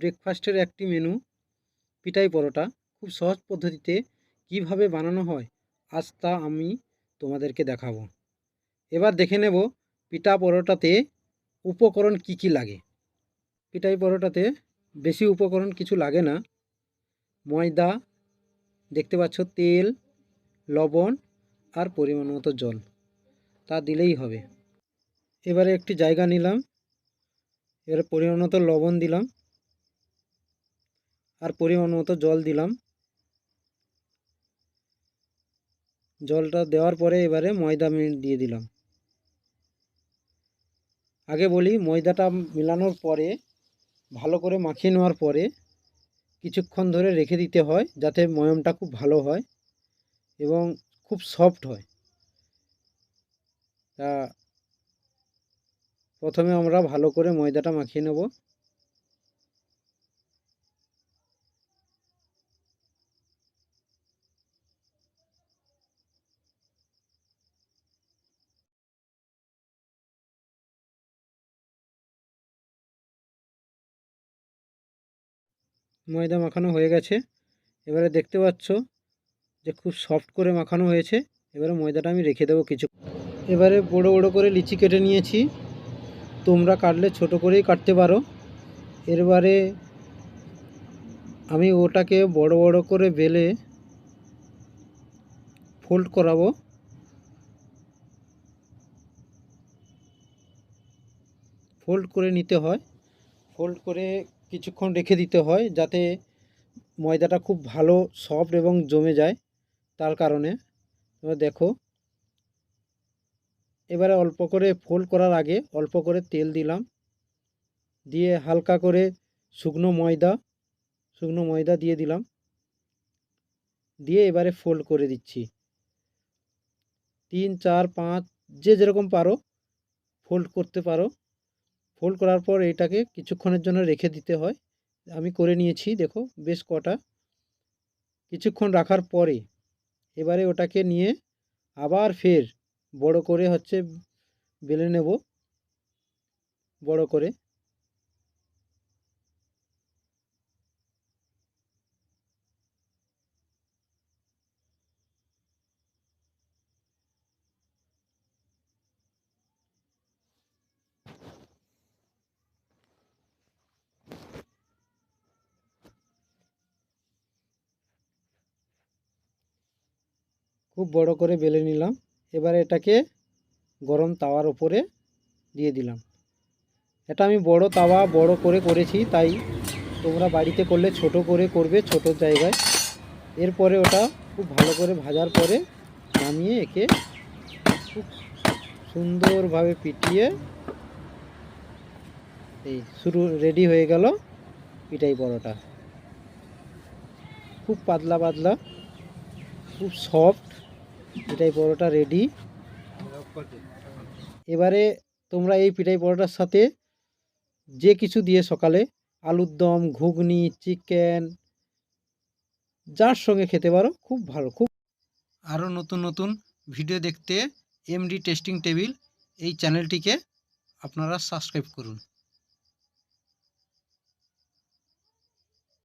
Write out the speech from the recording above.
ব্রেকফাস্টের একটি মেনু পিঠাই পরোটা খুব সহজ পদ্ধতিতে কিভাবে বানানো হয় আজ তা আমি তোমাদেরকে দেখাবো। এবার দেখে নেব পিঠা পরোটাতে উপকরণ কি কি লাগে। পিঠাই পরোটাতে বেশি উপকরণ কিছু লাগে না। ময়দা, দেখতে পাচ্ছ, তেল, লবণ আর পরিমাণ মতো জল, তা দিলেই হবে। এবারে একটি জায়গা নিলাম, এবারে পরিমাণ মতো লবণ দিলাম আর পরিমাণ মতো জল দিলাম। জলটা দেওয়ার পরে এবারে ময়দা দিয়ে দিলাম। আগে বলি, ময়দাটা মেলানোর পরে ভালো করে মাখিয়ে নেওয়ার পরে কিছুক্ষণ ধরে রেখে দিতে হয়, যাতে ময়মটা খুব ভালো হয় এবং খুব সফট হয়। তা প্রথমে আমরা ভালো করে ময়দাটা মাখিয়ে নেব। ময়দা মাখানো হয়ে গেছে। এবারে দেখতে পাচ্ছ যে খুব সফট করে মাখানো হয়েছে। এবারে ময়দাটা আমি রেখে দেবো কিছু। এবারে বড় বড় করে লিচি কেটে নিয়েছি। তোমরা কাটলে ছোট করেই কাটতে পারো। এবারে আমি ওটাকে বড় বড় করে বেলে ফোল্ড করাবো। ফোল্ড করে নিতে হয়, ফোল্ড করে কিছুক্ষণ রেখে দিতে হয় যাতে ময়দাটা খুব ভালো সফট এবং জমে যায়, তার কারণে। এবার দেখো, এবারে অল্প করে ফোল্ড করার আগে অল্প করে তেল দিলাম, দিয়ে হালকা করে শুকনো ময়দা দিয়ে দিলাম, দিয়ে এবারে ফোল্ড করে দিচ্ছি। 3, 4, 5 যে যেরকম পারো ফোল্ড করতে পারো। ফোল্ড করার পর এটাকে কিছুক্ষণের জন্য রেখে দিতে হয়। আমি করে নিয়েছি, দেখো বেশ কটা। কিছুক্ষণ রাখার পরে এবারে ওটাকে নিয়ে আবার ফের বড় করে বেলে নেব, বড় করে। খুব বড় করে বেলে নিলাম। এবারে এটাকে গরম তাওয়ার উপরে দিয়ে দিলাম। এটা আমি বড় তাওয়া বড় করে করেছি, তাই তোমরা বাড়িতে করলে ছোট করে করবে, ছোট জায়গায়। এরপরে ওটা খুব ভালো করে ভাজার পরে নামিয়ে একে খুব সুন্দরভাবে পিটিয়ে এই রেডি হয়ে গেল পিঠাই পরোটা। খুব পাতলা পাতলা, খুব সফট পিঠাই পরোটা রেডি। এবারে তোমরা এই পিঠাই পরোটার সাথে যে কিছু দিয়ে সকালে আলুর দম, ঘুগনি, চিকেন, যার সঙ্গে খেতে পারো, খুব ভালো। খুব আরও নতুন নতুন ভিডিও দেখতে এমডি টেস্টিং টেবিল এই চ্যানেলটিকে আপনারা সাবস্ক্রাইব করুন।